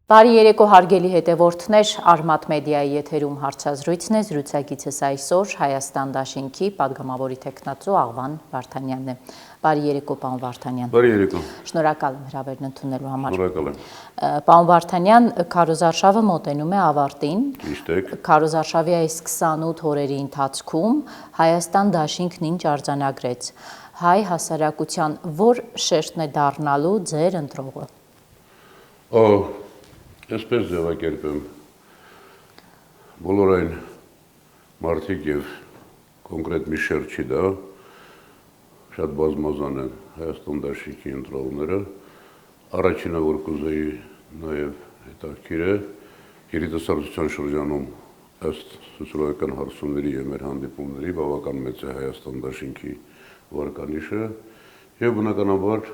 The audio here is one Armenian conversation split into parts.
Բարի երեկո հարգելի հետևորդներ, Արմատ մեդիայի եթերում հարցազրույցն է, զրուցակիցս այսօր Հայաստան դաշինքի падգամավորի տեխնացու Աղվան Վարդանյանն է։ Բարի երեկո, պարոն Վարդանյան։ Բարի երեկո։ Շնորհակալ եմ հրավերն ընդունելու համար։ Շնորհակալ եմ։ Պարոն Վարդանյան, քարոզարշավը մոտենում է ավարտին։ Ճիշտ է։ Քարոզարշավի այս 28 օրերի ընթացքում Հայաստան դաշինքն ինչ արձանագրեց։ Հայ հասարակության որ շերտն է դառնալու ձեր ընտրողը։ Այսպես ձևակերպեմ, բոլոր այն մարդիկ եւ կոնկրետ մի շերտ չի դա, շատ բազմազան են Հայաստան դաշինքի ընտրողները, առաջինը որ կուզեի նաեւ հետաքրքիր է, երիտասարդության շրջանում ըստ սոցիալական հարցումների եւ մեր հանդիպումների բավական մեծ է Հայաստան դաշինքի վարկանիշը եւ բնականաբար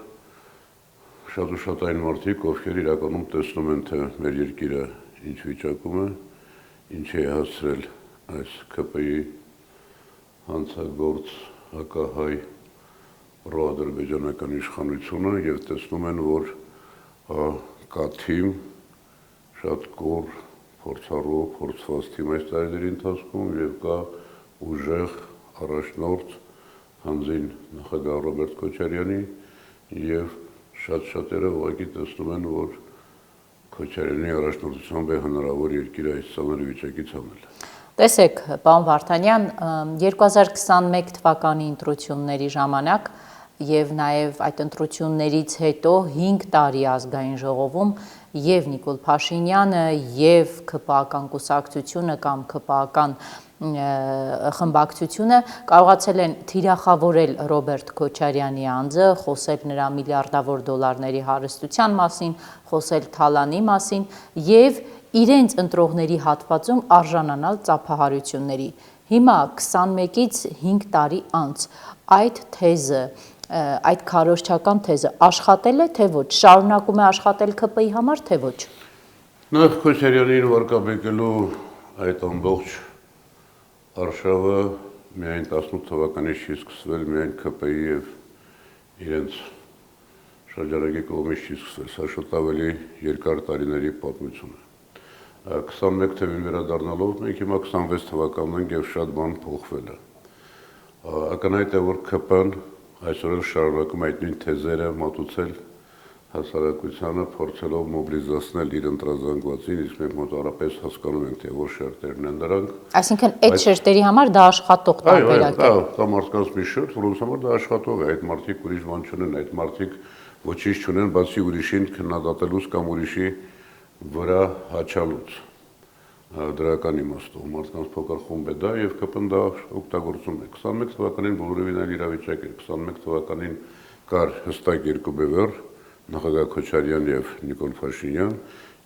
շատ այն մարդիկ, ովքեր իրականում տեսնում են, թե մեր երկիրը ինչ վիճակում է, ինչ է հասցրել այս ԿՊ-ի հանցագործ հակահայ պրոադրբեջանական իշխանությունը եւ տեսնում են, որ կա թիմ, շատ կոր, փորձառու, փորձված թիմ այս տարիների ընթացքում եւ կա ուժեղ առաջնորդ հանձին նախագահ Ռոբերտ Քոչարյանի եւ շատ-շատերը ուղղակի տեսնում են, որ Քոչարյանի առաջնորդությամբ է հնարավոր երկիրը այս ծանր վիճակից հանել։ Տեսեք, պարոն Վարդանյան, 2021 թվականի ընտրությունների ժամանակ եւ նաեւ այդ ընտրություններից հետո 5 տարի ազգային ժողովում եւ Նիկոլ Փաշինյանը եւ ԿՊԱ-ական կուսակցությունը կամ ԿՊԱ-ական խմբակցությունը կարողացել են թիրախավորել Ռոբերտ Քոչարյանի անձը, խոսել նրա միլիարդավոր դոլարների հարստության մասին, խոսել թալանի մասին եւ իրենց ընտրողների հատվածում արժանանալ ծափահարությունների։ Հիմա 21-ից 5 տարի անց այդ թեզը, այդ քարոզչական թեզը աշխատել է թե ոչ, շարունակում է աշխատել ԿՊ-ի համար թե ոչ։ Նախ Քոչարյանին վարկաբեկելու այդ ամբողջ արշավը միայն 18 թվականից չի սկսվել միայն ԿՊ-ի եւ իրենց շրջանագի կողմից չի սկսվել, սա շատ ավելի երկար տարիների պատմություն է։ 21 թվին վերադառնալով մենք հիմա 26 թվականն ենք եւ շատ բան փոխվել է։ Ակնհայտ է, որ ԿՊ-ն այսօր շարունակում այդ նույն թեզերը մատուցել հասարակությանը, փորձելով մոբիլիզացնել իր ընտրազանգվածին, իսկ մենք մոտավորապես հասկանում ենք, թե որ շերտերն են դրանք։ Այսինքն այդ շերտերի համար դա աշխատող տարբերակ է։ Դա մարդկանց մի շերտ, որոնց համար դա աշխատող է, այդ մարդիկ ուրիշ բան չունեն, այդ մարդիկ ոչինչ չունեն, բացի ուրիշին քննադատելուց կամ ուրիշի վրա հաչալուց։ Դրական իմաստով մարդկանց փոքր խումբ է դա եւ ԿՊ-ն դա օգտագործում է։ 21 թվականին բոլորովին այլ իրավիճակ էր։ 21 թվականին կար հստակ երկու բևեռ, նախագահ Քոչարյան եւ Նիկոլ Փաշինյան,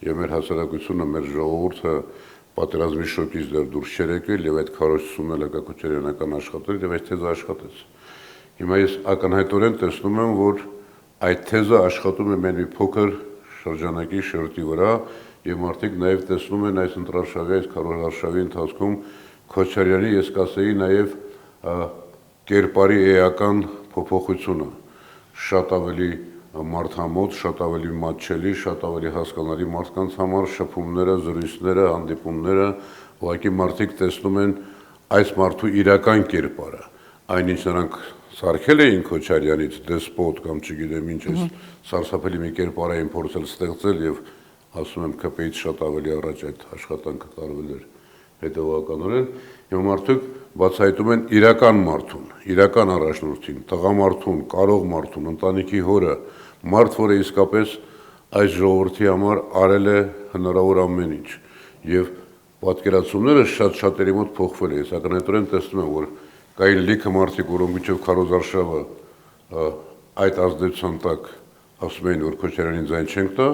եւ մեր հասարակությունը, մեր ժողովուրդը պատերազմի շոկից դուրս չէր եկել եւ այդ քարոզությունն էլ Քոչարյանական աշխատել եւ այդ թեզը աշխատեց։ Հիմա ես ակնհայտորեն տեսնում եմ, որ այդ թեզը աշխատում է մեր մի փոքր շրջանակի շերտի վրա եւ մարդիկ նաեւ տեսնում են այս ընտրարշավի, այս քարոզարշավի ընթացքում Քոչարյանի, ես կասեի նաեւ կերպարի էական փոփոխությունը, շատ ավելի մարդամոտ, շատ ավելի մատչելի, շատ ավելի հասկանալի մարդկանց համար, շփումները, զրույցները, հանդիպումները, ուղղակի մարդիկ տեսնում են այս մարդու իրական կերպարը, այնինչ նրանք սարքել էին Քոչարյանից դեսպոտ կամ չգիտեմ ինչ էս սարսափելի մի կերպար էին փորձել ստեղծել եւ ասում եմ ԿՊ-ից շատ ավելի առաջ այդ աշխատանքը տարվել էր հետևականորեն եւ մարդիկ բացահայտում են իրական մարդուն, իրական առաջնորդին, տղամարդուն, կարող մարդուն, ընտանիքի հորը, մարդ, որը իսկապես այս ժողովրդի համար արել է հնարավոր ամեն ինչ եւ պատկերացումները շատ-շատերի մոտ փոխվել է։ Ես ակնհայտորեն տեսնում եմ, որ կային լիքը մարդիկ, որոնք մինչև քարոզարշավը այդ ազդեցության տակ ասում էին, որ Քոչարյանին ձայն չենք տա,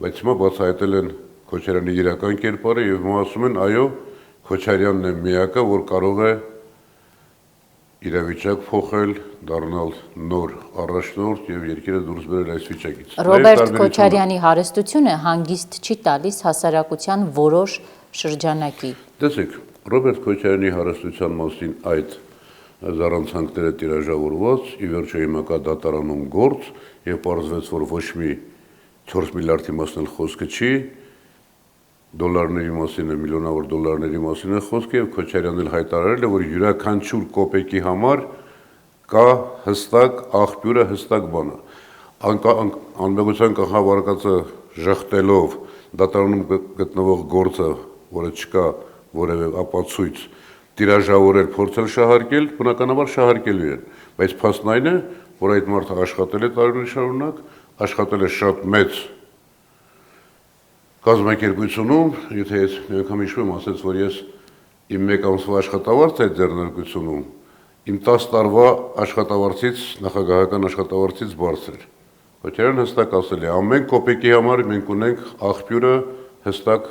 բայց հիմա բացահայտել են Քոչարյանի իրական կերպարը եւ հիմա ասում են, այո, Քոչարյանն է միակը, որ կարող է իրավիճակ փոխել, դառնալ նոր առաջնորդ եւ երկիրը դուրս բերել այս վիճակից։ Ռոբերտ Քոչարյանի հարստությունը հանգիստ չի տալիս հասարակության որոշ շրջանակի։ Տեսեք, Ռոբերտ Քոչարյանի հարստության մասին այդ զառանցանքները տիրաժավորված, ի վերջո հիմա կա դատարանում գործ եւ պարզվեց, որ ոչ մի 4 միլիարդի մասն էլ խոսքը չի դոլարների մասին է, միլիոնավոր դոլարների մասին է խոսքը եւ Քոչարյանն էլ հայտարարել է, որ յուրաքանչյուր կոպեկի համար կա հստակ աղբյուրը, հստակ բանը։ Անմեղության կահավարկածը ժխտելով դատարանում գտնվող գործը, որը չկա որևէ ապացույց, տիրաժավորել, փորձել շահարկել, բնականաբար շահարկելու են, բայց փաստն այն է, որ այդ մարդը աշխատել է տարիներ շարունակ, աշխատել է շատ մեծ կազմակերպությունում, եթե ես մի անգամ հիշում եմ, ասեց, որ ես իմ 1 ամսվա աշխատավարձ այդ ձեռնարկությունում, իմ 10 տարվա աշխատավարձից, նախագահական աշխատավարձից բարձր էր։ Քոչարյանն հստակ ասել է, ամեն կոպեկի համար մենք ունենք աղբյուրը հստակ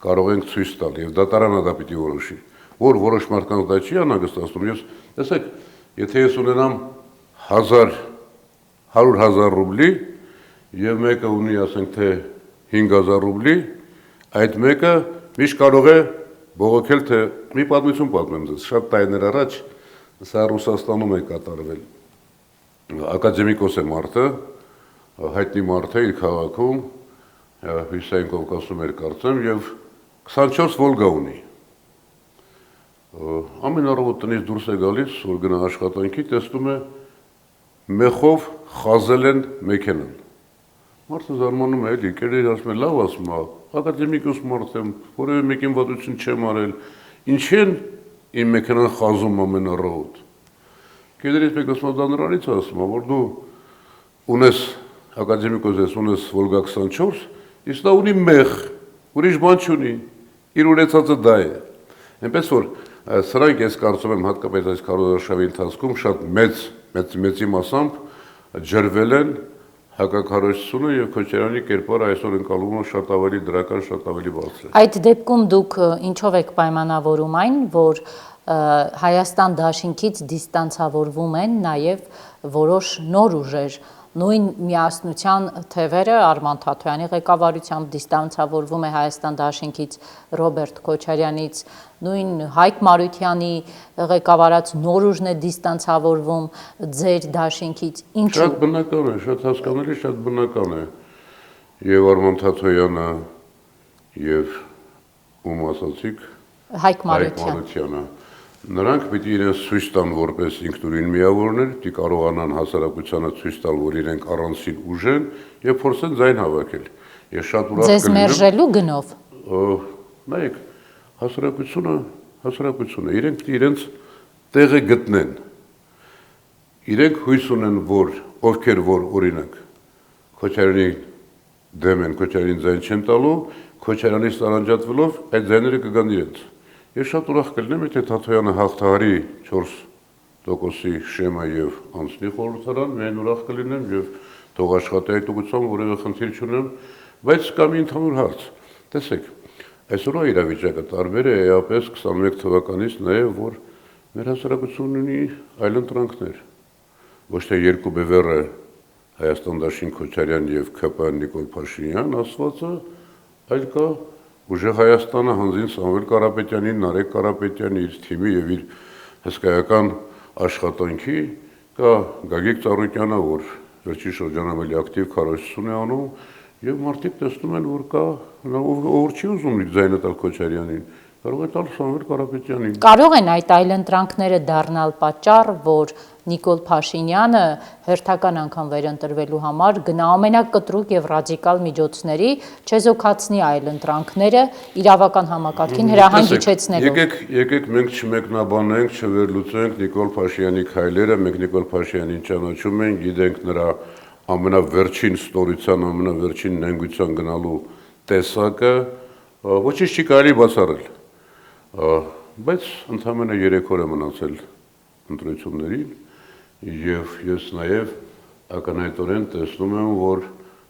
կարող ենք ցույց տալ եւ դատարանը դա պիտի որոշի, որ որոշ մարդկանց դա չի անհանգստացնում։ Ես տեսեք, եթե ես ունենամ 100,000 ռուբլի եւ մեկը ունի, ասենք թե 5,000 ռուբլի, այդ մեկը միշտ կարող է բողոքել, թե մի պատմություն պատմեմ ձեզ, շատ տարիներ առաջ սա Ռուսաստանում է կատարվել։ Ակադեմիկոս է մարդը, հայտնի մարդ է իր քաղաքում, Հյուսիսային Կովկասում էր կարծեմ, եւ 24 Վոլգա ունի։ Ամեն առավոտ տնից դուրս է գալիս, որ գնա աշխատանքի, տեսնում է մեխով խազել են մեքենան։ Մարդը զարմանում է, էլի, կերեր ասում է, լավ ասում է, ակադեմիկոս մարդ եմ, որևէ մեկին վատություն չեմ արել, ինչի են իմ մեքենան խազում ամեն առավոտ։ Կերերից մեկ ասում է, դա նրանից ասում է, որ դու ունես ակադեմիկոս ես, ունես Վոլգա 24, իսկ դա ունի մեղ, ուրիշ բան չունի, իր ունեցածը դա է։ Այնպես որ սրանք ես կարծում եմ հատկապես այս քարոզարշավի ընթացքում շատ մեծի մասամբ ջրվել են հակակառույցությունը եւ Քոչարյանի կերպարը այսօր ընկալվում է շատ ավելի դրական, շատ ավելի բարձր։ Այդ դեպքում դուք ինչով եք պայմանավորում այն, որ Հայաստան դաշինքից դիստանցավորվում են նաեւ որոշ նոր ուժեր, նույն միասնության թևերը Արման Թաթոյանի ղեկավարությամբ դիստանցավորվում է Հայաստան դաշինքից Ռոբերտ Քոչարյանից, նույն Հայկ Մարությանի ղեկավարած նոր ուժն է դիստանցավորվում ձեր դաշինքից, ինչու։ Շատ բնական է, շատ հասկանալի, շատ բնական է։ Եվ Արման Թաթոյանը եւ ում ասացիք Հայկ Մարությանը։ Նրանք պիտի իրենց ցույց տան որպես ինքնուրույն միավորներ, պիտի կարողանան հասարակությանը ցույց տալ, որ իրենք առանցին ուժ են եւ փորձեն ձայն հավաքել։ Ես շատ ուրախ Ձեզ մերժելու գնով։ Նայեք, հասարակությունը, իրենք պիտի իրենց տեղը գտնեն։ Իրենք հույս ունեն, որ ովքեր որ օրինակ Քոչարյանի դեմ են, Քոչարյանին ձայն չեն տալու, Քոչարյանից տարանջատվելով այդ ձայները կգան իրենց։ Ես շատ ուրախ կլինեմ, եթե Թաթոյանը հաղթահարի 4%-ի շեմա եւ անցնի խորհրդարան, միայն ուրախ կլինեմ եւ թող աշխատի այդ ուղղությամբ, որևէ խնդիր չունեմ, բայց կա մի ընդհանուր հարց։ Տեսեք, այսօրվա իրավիճակը տարբեր է էապես 21 թվականից նաեւ, որ մեր հասարակությունն ունի այլընտրանքներ։ Ոչ թե երկու բևեռը Հայաստան դաշին Քոչարյան եւ ԿՊ Նիկոլ Փաշինյան ասվածը, այլ կա Ուժեղ Հայաստանը հանձին Սամվել Կարապետյանին, Նարեկ Կարապետյանի, իր թիմի եւ իր հսկայական աշխատանքի, կա Գագիկ Ծառուկյանը, որ վերջին շրջանում էլի ակտիվ քարոզություն է անում, եւ մարդիկ տեսնում են, որ կա ով չի ուզում իր ձայնը տալ Քոչարյանին, կարող է տալ Սամվել Կարապետյանին։ Կարող են այդ այլընտրանքները դառնալ պատճառ, որ Նիկոլ Փաշինյանը հերթական անգամ վերընտրվելու համար գնա ամենակտրուկ եւ ռադիկալ միջոցների, չեզոքացնի այլընտրանքները իրավական համակարգին հրահանգիչեցնելով։ Եկեք մենք չմեկնաբանենք, չվերլուծենք Նիկոլ Փաշինյանի քայլերը, մենք Նիկոլ Փաշինյանին ճանաչում ենք, գիտենք նրա ամենավերջին ստորության, ամենավերջին նենգության գնալու տեսակը, ոչինչ չի կարելի բացառել։ Բայց ընդամենը 3 օր է մնացել ընտրություններին եւ ես նաեւ ակնհայտորեն տեսնում եմ, որ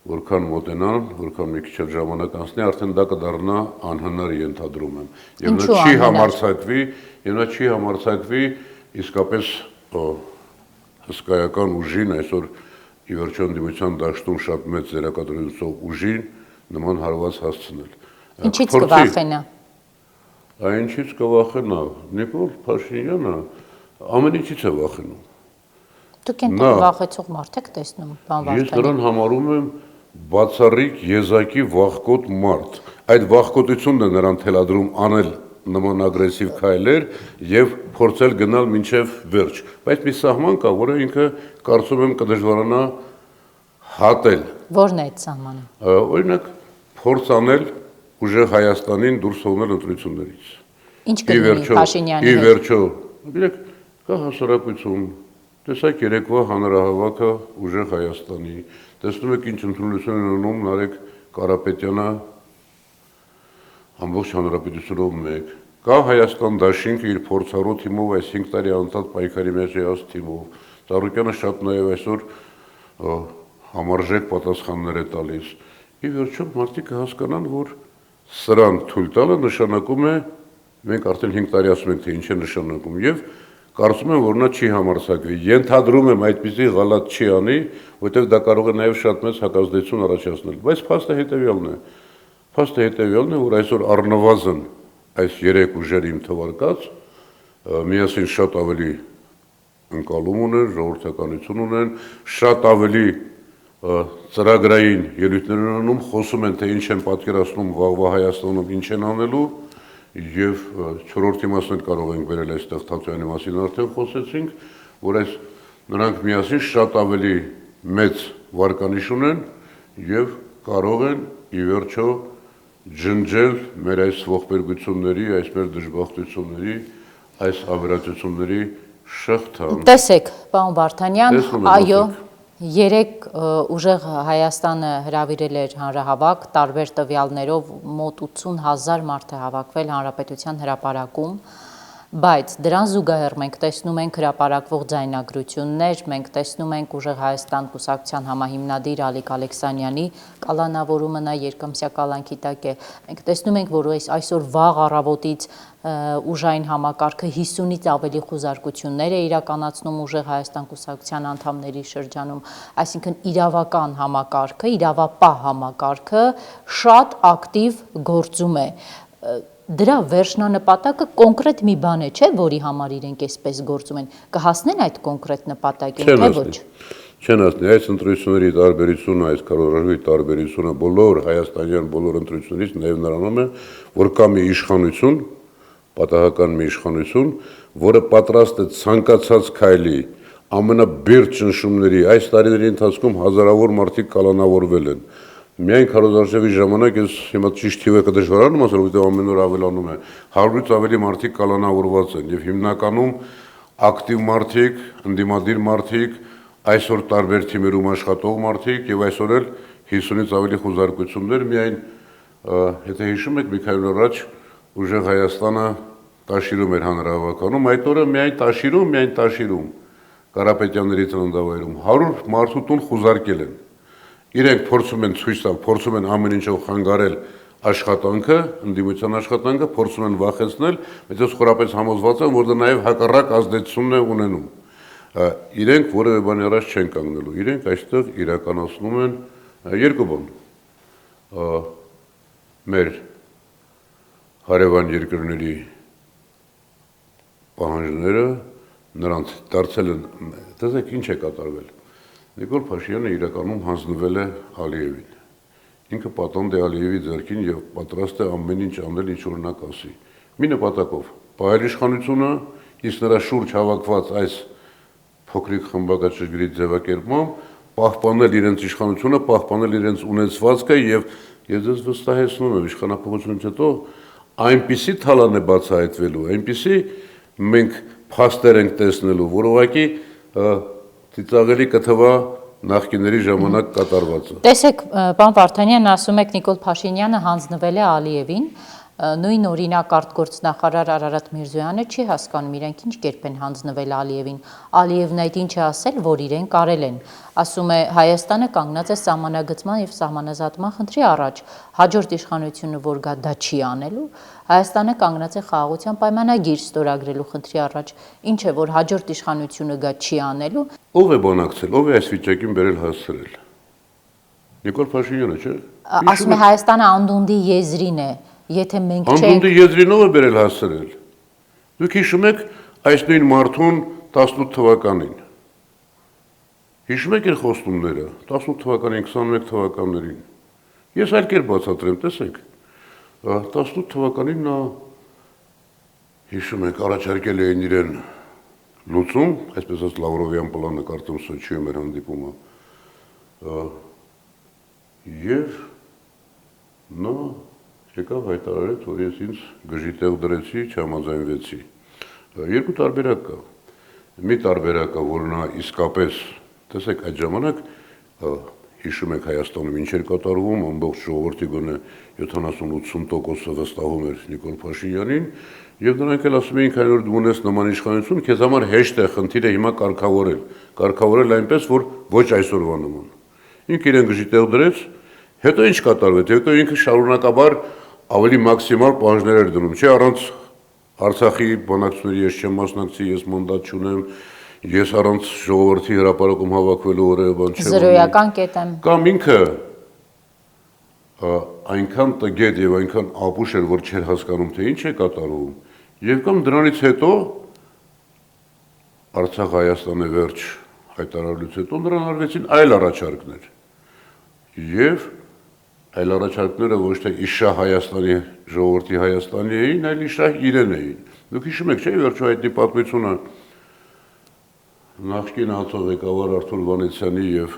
որքան մոտենան, որքան մի քիչ ժամանակ անցնի, արդեն դա կդառնա անհնար ենթադրում եմ։ Եվ նա չի համարձակվի իսկապես հսկայական ուժին այսօր ի վերջո ընդդիմության դաշտում շատ մեծ ձեռակադրությունով ուժին նման հարված հասցնել։ Ինչից կվախենա։ Ինչից կվախենա։ Նիկոլ Փաշինյանը ամեն ինչից է վախենում։ Դուք այնտեղ վախեցող մարդ եք տեսնում, բան Վարդանի։ Ես նրան համարում եմ բացառիկ եզակի վախկոտ մարդ։ այդ վախկոտությունն է նրան թելադրում անել նման ագրեսիվ քայլեր եւ փորձել գնալ մինչեւ վերջ, բայց մի սահման կա, որը ինքը կարծում եմ կդժվարանա հատել։ Որն է այդ սահմանը։ Օրինակ փորձ անել ուժեղ Հայաստանին դուրս թողնել ընտրություններից։ Ինչ կլինի Փաշինյանի հետ։ Ի վերջո, դիրեք կա հասարակություն, տեսակ երեկվա հանրահավաքը ուժեղ Հայաստանի, տեսնում եք ինչ ընդունություն են ունում Նարեկ Կարապետյանը ամբողջ հանրապետությունով մեկ, կա Հայաստան դաշինքը իր փորձառու թիմով այս 5 տարի անցած պայքարի մեջ եղած թիմով, Ծառուկյանը շատ նաև այսօր համարժեք պատասխաններ է տալիս։ Ի վերջո մարդիկ կհասկանան, որ սրան թույլ տալը նշանակում է, մենք արդեն 5 տարի ասում ենք, թե ինչ է նշանակում, եւ կարծում եմ, որ նա չի համարձակվի։ Ենթադրում եմ այդպիսի գալատ չի անի, որտեղ դա կարող է նաև շատ մեծ հակազդեցություն առաջացնել, բայց փաստը հետեւյալն է։ Փաստը հետեւյալն է, որ այսօր առնվազն այս 3 ուժերի իմ թվարկած միասին շատ ավելի ընկալում ունեն, ժողովրդականություն ունեն, շատ ավելի ծրագրային ելույթներ ունենում, խոսում են, թե ինչ են պատկերացնում վաղվա Հայաստանում, ինչ են անելու, եւ 4-րդի մասն կարող ենք վերել այստեղ Թաթյանի մասին արդեն խոսեցինք, որ այս նրանք միասին շատ ավելի մեծ վարկանիշ ունեն եւ կարող են ի վերջո ջնջել մեր այս ողբերգությունների, այս մեր դժբախտությունների, այս ավերածությունների շղթան։ Տեսեք, պարոն Վարդանյան, այո, 3 ուժեղ Հայաստանը հրավիրել էր հանրահավաք, տարբեր տվյալներով մոտ 80,000 մարդ է հավաքվել հանրապետության հրապարակում, բայց դրան զուգահեռ մենք տեսնում ենք հրապարակվող ձայնագրություններ, մենք տեսնում ենք ուժեղ Հայաստան կուսակցության համահիմնադիր Ալիկ Ալեքսանյանի կալանավորումը նա երկամսյա կալանքի տակ է, մենք տեսնում ենք, որ այսօր վաղ առավոտից ուժային համակարգը 50-ից ավելի խուզարկություններ է իրականացնում ուժեղ Հայաստան կուսակցության անդամների շրջանում, այսինքն իրավական համակարգը, իրավապահ համակարգը շատ ակտիվ գործում է։ Դրա վերջնանպատակը կոնկրետ մի բան է, չէ, որի համար իրենք այսպես գործում են, կհասնեն այդ կոնկրետ նպատակին, թե ոչ։ Չեն հասնի, այս ընտրությունների տարբերությունը, այս կառավարողի տարբերությունը բոլոր հայաստանյան բոլոր ընտրություններից նաև նրանում է, որ կա մի իշխանություն, պատահական մի իշխանություն, որը պատրաստ է ցանկացած քայլի, ամենաբերդ ճնշումների, այս տարիների ընթացքում հազարավոր մարդիկ կալանավորվել են։ Միայն քարոզարշավի ժամանակ ես հիմա ճիշտ թիվը կդժվարանամ ասել, որտեղ ամեն օր ավելանում է, 100-ից ավելի մարդիկ կալանավորված են եւ հիմնականում ակտիվ մարդիկ, ընդդիմադիր մարդիկ, այսօր տարբեր թիմերում աշխատող մարդիկ եւ այսօր էլ 50-ից ավելի խոզարկություններ, միայն եթե հիշում եք մի քանի օր առաջ ուժեղ Հայաստանը տաշիրում էր հանրահավաքանում, այդ օրը միայն տաշիրում Կարապետյանների ծննդավայրում 100 մարդու տուն խոզարկել են։ Իրենք փորձում են ցույց տալ, փորձում են ամեն ինչով խանգարել աշխատանքը, ընդդիմության աշխատանքը, փորձում են վախեցնել, բայց ես խորապես համոզված եմ, որ դա նաև հակառակ ազդեցությունն է ունենում։ Իրենք որևէ բանի առաջ չեն կանգնելու, իրենք այստեղ իրականացնում են երկու բան։ Մեր հարևան երկրների պահանջները նրանց դարձել են, տեսեք ինչ է կատարվել։ Նիկոլ Փաշինյանը իրականում հանձնվել է Ալիևին։ Ինքը պատանդ է Ալիևի ձեռքին եւ պատրաստ է ամեն ինչ անել, ինչ որ նա կասի։ Մի նպատակով՝ պահել իշխանությունը, իսկ նրա շուրջ հավաքված այս փոքրիկ խմբակացչի ձևակերպմամբ պահպանել իրենց իշխանությունը, պահպանել իրենց ունեցվածքը եւ ես վստահեցնում եմ իշխանապողությունից հետո այնպիսի թալան է բացահայտվելու, այնպիսի մենք փաստեր ենք տեսնելու, որ ուղղակի ծիծաղելի կթվա նախկիների ժամանակ կատարվածը։ Տեսեք, պարոն Վարդանյան, ասում եք Նիկոլ Փաշինյանը հանձնվել է Ալիևին, նույն օրինակ արտգործնախարար Արարատ Միրզոյանը չի հասկանում իրենք ինչ կերպ են հանձնվել Ալիևին։ Ալիևն այդ ինչ է ասել, որ իրենք արել են։ Ասում է Հայաստանը կանգնած է սահմանագծման եւ սահմանազատման խնդրի առաջ։ Հաջորդ իշխանությունը, որ գա, դա չի անելու։ Հայաստանը կանգնած է խաղաղության պայմանագիր ստորագրելու խնդրի առաջ։ Ինչ է, որ հաջորդ իշխանությունը գա, չի անելու։ Ո՞վ է բանակցել, ով է այս վիճակին բերել հասցրել։ Նիկոլ Փաշինյանը, չէ՞։ Ասում է Հայաստանը անդունդի եզրին է։ Եթե մենք չենք անդունդի եզրինով է բերել հասցրել։ Դուք հիշում եք այս նույն մարդուն 18 թվականին։ Հիշում եք իր խոստումները 18 թվականին, 21 թվականներին։ Ես այլ կերպ բացատրեմ, տեսեք։ 18 թվականին նա հիշում եք առաջարկել էին իրեն լուծում, այսպես ասած Լավրովյան պլանը կարծում Սոչիում էր հանդիպումը, եւ նա եկավ հայտարարեց, որ ես ինձ գժի տեղ դրեցի, չհամաձայնվեցի։ Երկու տարբերակ կա։ Մի տարբերակ կա, որ նա իսկապես, տեսեք, այդ ժամանակ հիշում եք Հայաստանում ինչ էր կատարվում, ամբողջ ժողովրդի գոնե 70-80%-ը վստահում էր Նիկոլ Փաշինյանին, եւ նրանք էլ ասում էին, քանի որ դու ունես նման իշխանություն, քեզ համար հեշտ է խնդիրը հիմա կարգավորել այնպես, որ ոչ այսօրվա նման։ Ինքը իրեն գժի տեղ դրեց, հետո ինչ կատարվեց, հետո ինքը շարունակաբար ավելի մաքսիմալ պահանջներ էր դնում, չէ՞ առանց Արցախի բանակցությունների ես չեմ մասնակցի, ես մանդատ չունեմ, ես առանց ժողովրդի հրապարակում հավաքվելու որևէ բան չեմ։ Զրոյական կետ եմ։ Կամ ինքը այնքան տգետ եւ այնքան ապուշ էր, որ չէր հասկանում, թե ինչ է կատարվում, եւ կամ դրանից հետո Արցախ-Հայաստանի վերջ հայտարարությունից հետո նրան արվեցին այլ առաջարկներ։ Եվ այլ առաջարկները ոչ թե իշա Հայաստանի ժողովրդի Հայաստանի էին, այլ իշա իրեն էին։ Դուք հիշում եք, չէ՞, վերջո այդ պատմությունը նախկին ԱՑՈ ղեկավար Արթուր Վանեցյանի եւ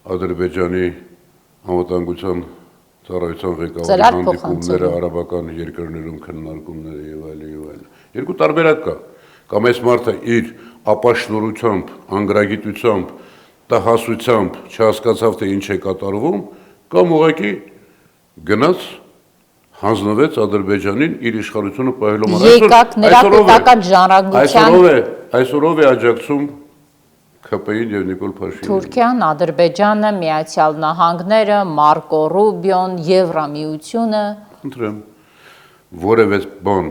Ադրբեջանի անվտանգության ծառայության ղեկավարի հանդիպումները արաբական երկրներում քննարկումները եւ այլն։ Երկու տարբերակ կա։ Կամ այս մարդը իր ապաշնորհությամբ, անգրագիտությամբ, տհասությամբ չհասկացավ, թե ինչ է կատարվում, կամ ուղղակի գնաց հանձնվեց Ադրբեջանին իր իշխանությունը պահելու համար։ Եկաք նրա պետական ժառանգության այսօրով է աջակցում ՔՊ-ին եւ Նիկոլ Փաշինյանին։ Թուրքիան, Ադրբեջանը, Միացյալ Նահանգները, Մարկո Ռուբիոն, Եվրամիությունը։ Խնդրեմ, որևէ բան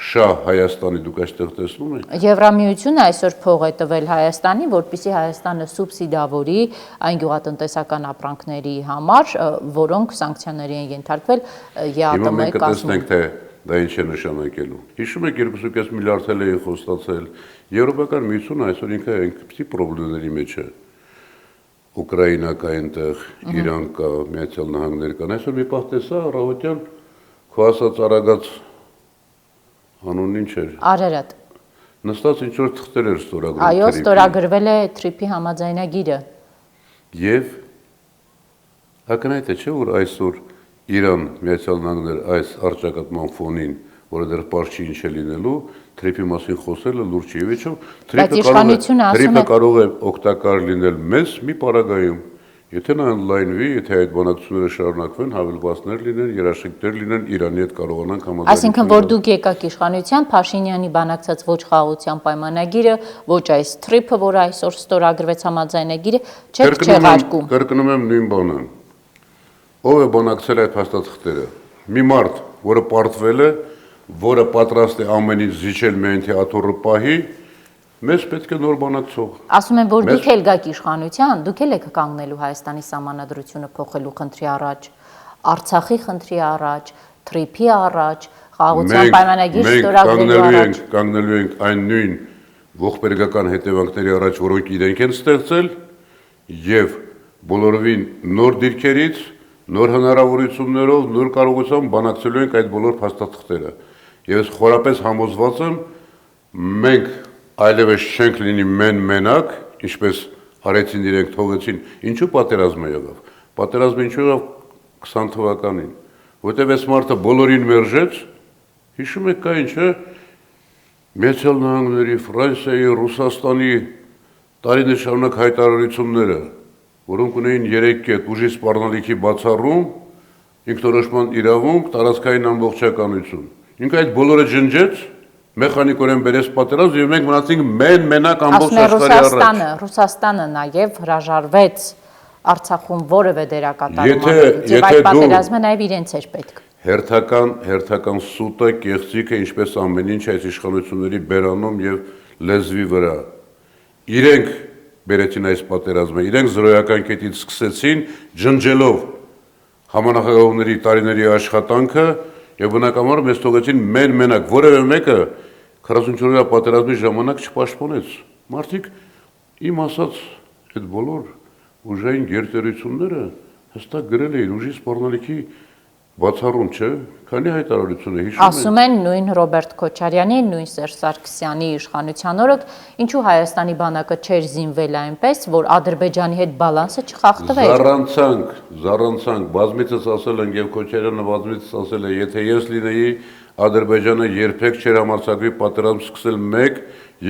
շահ Հայաստանի դուք այստեղ տեսնում եք։ Եվրամիությունը այսօր փող է տվել Հայաստանին, որպեսզի Հայաստանը սուբսիդավորի այն գյուղատնտեսական ապրանքների համար, որոնք սանկցիաների են ենթարկվել ԵԱՏՄ-ի կազմում։ Հիմա մենք կտեսնենք, թե դա ինչ է նշանակելու։ Հիշում եք 2.5 միլիարդ էլ էին խոստացել։ Եվրոպական միությունը այսօր ինքը այնպիսի խնդիրների մեջ է։ Ուկրաինա կա այնտեղ, Իրան կա, Միացյալ Նահանգներ կան։ Այսօր մի պահ տեսա առավոտյան քո ասած արագած անունն ինչ էր։ Արարատ։ Նստած ինչ որ թղթեր էր ստորագրում։ Այո, ստորագրվել է TRIP-ի համաձայնագիրը։ Եվ ակնհայտ է, չէ՞ որ այսօր Իրան, Միացյալ Նահանգներ այս առճակատման ֆոնին, որը դեռ պարզ չի ինչ է լինելու, TRIP-ի մասին խոսելը լուրջ չի։ Եվ TRIP-ը կարող է օգտակար լինել մեզ մի պարագայում։ Եթե նա ընդլայնվի, եթե այդ բանակցությունները շարունակվեն, հավելվածներ լինեն, երաշխիքներ լինեն, Իրանի հետ կարողանանք համաձայնություն։ Այսինքն, որ դուք եկաք իշխանության, Փաշինյանի բանակցած ոչ խաղաղության պայմանագիրը, ոչ այս TRIP-ը, որը այսօր ստորագրվեց համաձայնագիրը, չեք չեղարկում։ Կրկնում եմ նույն բանը։ Ով է բանակցել այդ փաստաթղթերը։ Մի մարդ, որը պարտվել է, որը պատրաստ է ամեն ինչ զիջել միայն թե աթոռը պահի, մեզ պետք է նոր բանակցող։ Ասում են, որ դուք էլ գաք իշխանության, դուք էլ եք կանգնելու Հայաստանի սահմանադրությունը փոխելու խնդրի առաջ, Արցախի խնդրի առաջ, TRIP-ի առաջ, խաղաղության պայմանագիր ստորագրելու առաջ։ Կանգնելու ենք այն նույն ողբերգական հետևանքների առաջ, որոնք իրենք են ստեղծել, եւ բոլորովին նոր դիրքերից, նոր հնարավորություններով, նոր կարողությամբ բանակցելու ենք այդ բոլոր փաստաթղթերը։ Եվ ես խորապես համոզված եմ, մենք այլևս չենք լինի մենակ, ինչպես արեցին իրենք, թողեցին, ինչու պատերազմը եղավ։ Պատերազմը ինչու եղավ 20 թվականին, որտեղ այս մարդը բոլորին մերժեց, հիշում եք կա ինչ է, Միացյալ Նահանգների, Ֆրանսիայի, Ռուսաստանի տարիներ շարունակ հայտարարությունները, որոնք ունեին 3 կետ՝ ուժի սպառնալիքի բացառում, ինքնորոշման իրավունք, տարածքային ամբողջականություն։ Ինքը այդ բոլորը ջնջեց, մեխանիկորեն բերեց պատերազմ եւ մենք մնացինք մենակ ամբողջ աշխարհի առաջ։ Ռուսաստանը նաեւ հրաժարվեց Արցախում որևէ դերակատարում եւ այդ պատերազմը նաեւ իրենց էր պետք։ Հերթական սուտը, կեղծիքը, ինչպես ամեն ինչ այս իշխանությունների բերանում եւ լեզվի վրա։ Իրենք բերեցին այս պատերազմը, իրենք զրոյական կետից սկսեցին ջնջելով համանախագահողների տարիների աշխատանքը եւ բնականաբար մեզ թողեցին մենակ, որևէ մեկը 44-օրյա պատերազմի ժամանակ չպաշտպանեց։ Մարդիկ իմ ասած այդ բոլոր ուժային գերտերությունները հստակ գրել էին ուժի սպառնալիքի Բացառում չէ, քանի հայտարարություն է հիշում Ասում են նույն Ռոբերտ Քոչարյանի, նույն Սերժ Սարգսյանի իշխանության օրոք, ինչու Հայաստանի բանակը չէր զինվել այնպես, որ Ադրբեջանի հետ բալանսը չխախտվեր։ Զառանցանք, բազմիցս ասել են եւ Քոչարյանը բազմիցս ասել է, եթե ես լինեի, Ադրբեջանը երբեք չէր համարձակվի պատերազմ սկսել մեկ,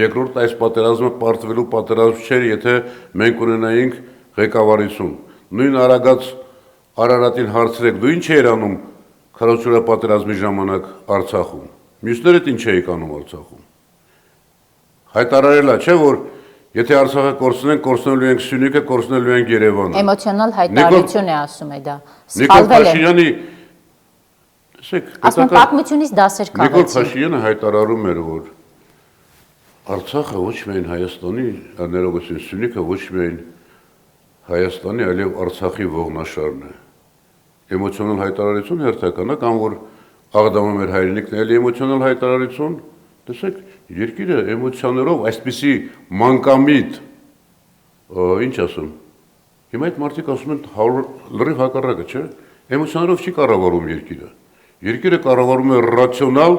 երկրորդ այս պատերազմը պարտվելու պատերազմ չէր, եթե մենք ունենայինք ղեկավարություն։ Նույն Արագած Արարատին հարցրեք, դու ինչ էիր անում 44 պատերազմի ժամանակ Արցախում։ Մյուսներդ ինչ էիք անում Արցախում։ Հայտարարելա, չէ՞ որ եթե Արցախը կորցնենք, կորցնելու ենք Սյունիքը, կորցնելու ենք Երևանը։ Էմոցիոնալ հայտարարություն է ասում է դա։ Նիկոլ Փաշինյանի ասում պատմությունից դասեր քաղեցին։ Նիկոլ Փաշինյանը հայտարարում էր, որ Արցախը ոչ միայն Հայաստանի, ներողություն, Սյունիքը ոչ միայն Հայաստանի, այլև Արցախի ողնաշարն է։ Էմոցիոնալ հայտարարություն հերթական է, կամ որ Աղդամը մեր հայրենիքն է, էլի էմոցիոնալ հայտարարություն։ Տեսեք, երկիրը էմոցիաներով այսպիսի մանկամիտ, ինչ ասում։ Հիմա այդ մարդիկ ասում են լրիվ հակառակը, չէ՞։ Էմոցիաներով չի կառավարում երկիրը։ Երկիրը կառավարում է ռացիոնալ,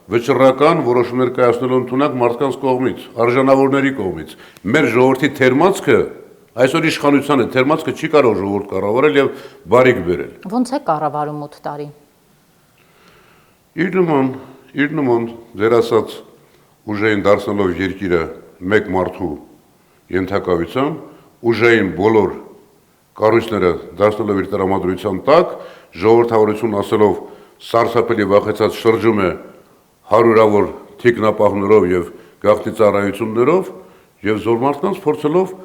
վճռական որոշումներ կայացնելու ընդունակ մարդկանց կողմից, արժանավորների կողմից։ Մեր ժողովրդի թերմացքը այսօր իշխանության է, թերմացքը չի կարող ժողովուրդ կառավարել եւ բարիք բերել։ Ոնց է կառավարում 8 տարի։ Իր նման ձեր ասած ուժային դարձնելով երկիրը մեկ մարդու ենթակայության, ուժային բոլոր կառույցները դարձնելով իր տրամադրության տակ, ժողովրդավարություն ասելով սարսափելի վախեցած շրջում է հարյուրավոր թիկնապահներով եւ գաղտնի ծառայություններով եւ զոր մարդկանց փորձելով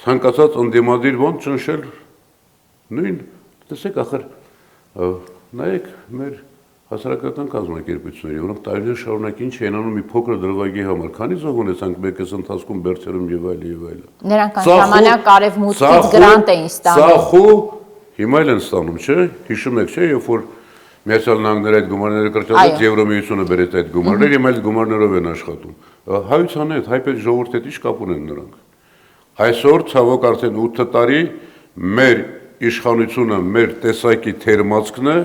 ցանկացած ընդդիմադիր ոն ճնշել նույն, տեսեք ախր, նայեք մեր հասարակական կազմակերպությունների, որոնք տարիներ շարունակ ինչ են անում մի փոքր դրվագի համար, քանի զոհ ունեցանք մեկս ընթացքում Բերձորում եւ այլ։ Նրանք ժամանակ արևմուտքից գրանտ էին ստանում։ Ծախու հիմա էլ են ստանում, չէ՞։ Հիշում եք, չէ՞, երբ որ Միացյալ Նահանգները այդ գումարները կրճատեց, Եվրոմիությունը բերեց այդ գումարները, եւ այլ գումարներով են աշխատում։ Հայության հետ, հայ ժողովրդի հետ ի՞նչ կապ ունեն նրանք։ Այսօր ցավոք արդեն 8 տարի մեր իշխանությունը, մեր տեսակի թերմացքն է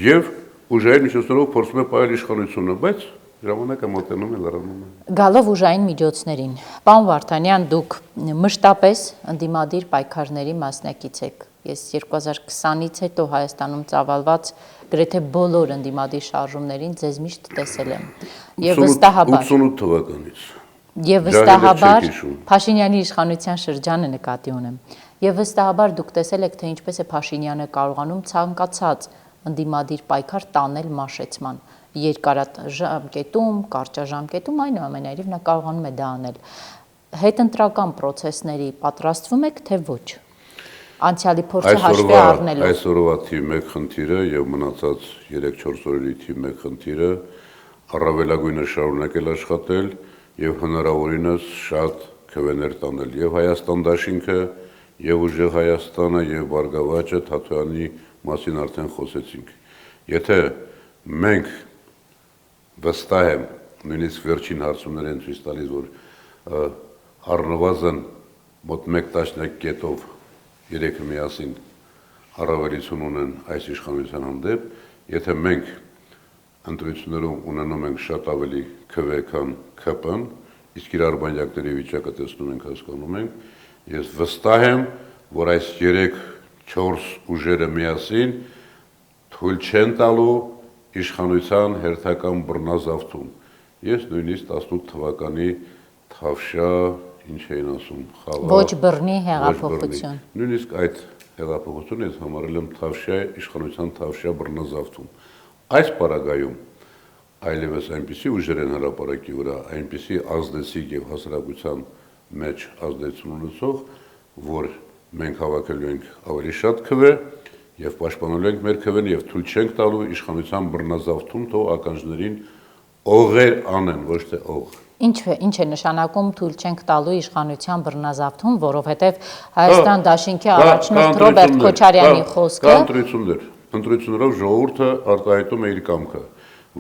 եւ ուժային միջոցներով փորձում է պահել իշխանությունը, բայց ժամանակը մոտենում է, լրանում է։ Գալով ուժային միջոցներին, պարոն Վարդանյան, դուք մշտապես ընդդիմադիր պայքարների մասնակից եք։ Ես 2020-ից հետո Հայաստանում ծավալված գրեթե բոլոր ընդդիմադիր շարժումներին ձեզ միշտ տեսել եմ։ Եվ վստահաբար 88 թվականից։ Եվ վստահաբար Փաշինյանի իշխանության շրջանը նկատի ունեմ։ Եվ վստահաբար դուք տեսել եք, թե ինչպես է Փաշինյանը կարողանում ցանկացած ընդդիմադիր պայքար տանել մաշեցման երկարաժամկետում, կարճաժամկետում, այնուամենայնիվ նա կարողանում է դա անել։ Հետընտրական process-ների պատրաստվում եք, թե ոչ։ Անցյալի փորձը հաշվի առնելով։ Այսօրվա թիվ 1 խնդիրը եւ մնացած 3-4 օրերի թիվ 1 խնդիրը առավելագույնը շարունակել աշխատել եւ հնարավորինս շատ քվեներ տանել եւ Հայաստան դաշինքը եւ ուժեղ Հայաստանը եւ Բարգավաճը Թաթոյանի մասին արդեն խոսեցինք։ Եթե մենք վստահ եմ, նույնիսկ վերջին հարցումներ են ցույց տալիս, որ առնվազն մոտ 1 տասնյակ կետով երեքը միասին առավելություն ունեն այս իշխանության հանդեպ, եթե մենք ընտրություններում ունենում ենք շատ ավելի քվե, քան ԿՊ-ն, իսկ իր արբանյակների վիճակը տեսնում ենք, հասկանում ենք, ես վստահ եմ, որ այս 3-4 ուժերը միասին թույլ չեն տալու իշխանության հերթական բռնազավթում։ Ես նույնիսկ 18 թվականի Թավշյա, ինչ էին ասում, խաղաղ ոչ բռնի հեղափոխություն։ Նույնիսկ այդ հեղափոխությունը ես համարել եմ Թավշյա իշխանության Թավշյա բռնազավթում։ Այս պարագայում այլևս այնպիսի ուժեր են հրապարակի վրա, այնպիսի ազդեցիկ եւ հասարակության մեջ ազդեցություն ունեցող, որ մենք հավաքելու ենք ավելի շատ քվե եւ պաշտպանելու ենք մեր քվեն եւ թույլ չենք տալու իշխանության բռնազավթում, թող ականջներին օղեր անեն, ոչ թե օղ։ Ինչ է նշանակում թույլ չենք տալու իշխանության բռնազավթում, որովհետև Հայաստան դաշինքի առաջնորդ Ռոբերտ Քոչարյանի խոսքը ընտրություններով ժողովուրդը արտահայտում է իր կամքը։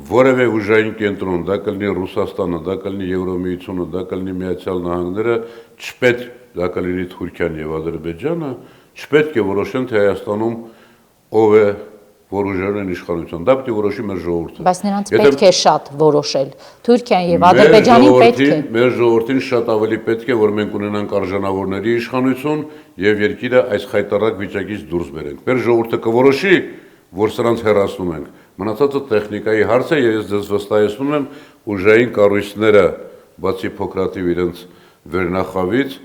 Որևէ ուժային կենտրոն, դա կլինի Ռուսաստանը, դա կլինի Եվրոմիությունը, դա կլինի Միացյալ Նահանգները, չպետք դա կլինի Թուրքիան եւ Ադրբեջանը, չպետք է որոշեն, թե Հայաստանում ով է որ ուժերն են իշխանության։ Դա պետք է որոշի մեր ժողովուրդը։ Բայց նրանց պետք է շատ որոշել։ Թուրքիան եւ Ադրբեջանին պետք է։ Մեր ժողովրդին շատ ավելի պետք է, որ մենք ունենանք արժանավորների իշխանություն եւ երկիրը այս խայտարակ վիճակից դուրս բերենք։ Մեր ժողովուրդը կորոշի, որ սրանց հեռացնում ենք։ Մնացածը տեխնիկայի հարց է, եւ ես ձեզ վստահեցնում եմ, ուժային կառույցները, բացի փոքրաթիվ իրենց վերնախավից,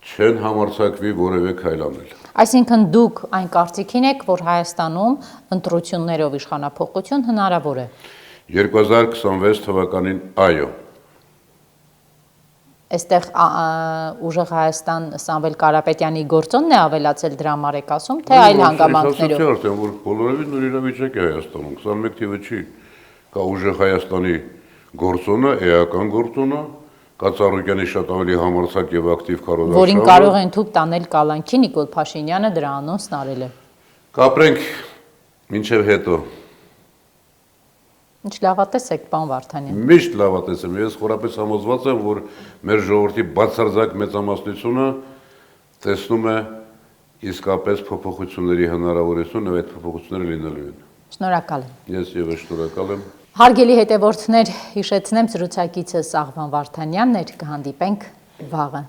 չեն համարձակվի որևէ քայլ անել։ Այսինքն դուք այն կարծիքին եք, որ Հայաստանում ընտրություններով իշխանափոխություն հնարավոր է։ 2026 թվականին այո։ Այստեղ ուժեղ Հայաստան Սամվել Կարապետյանի գործոնն է ավելացել դրա համար եք ասում, թե այլ հանգամանքներով։ Արդեն որ բոլորովին նույն իրավիճակ է Հայաստանում, 21 թիվը չի։ Կա ուժեղ Հայաստանի գործոնը, էական գործոնը, կա Ծառուկյանի շատ ավելի համարձակ եւ ակտիվ քարոզարշավը, որին կարող են թուղթ տանել կալանքի, Նիկոլ Փաշինյանը դրա անոնսն արել է։ Կապրենք մինչև հետո։ Ինչ լավատես եք, պարոն Վարդանյան։ Միշտ լավատես եմ, ես խորապես համոզված եմ, որ մեր ժողովրդի բացարձակ մեծամասնությունը տեսնում է իսկապես փոփոխությունների հնարավորություն եւ այդ փոփոխությունները լինելու են։ Շնորհակալ եմ։ Ես եւս շնորհակալ եմ։ Հարգելի հետևորդներ, հիշեցնեմ զրուցակիցս Աղվան Վարդանյանն էր, կհանդիպենք վաղը։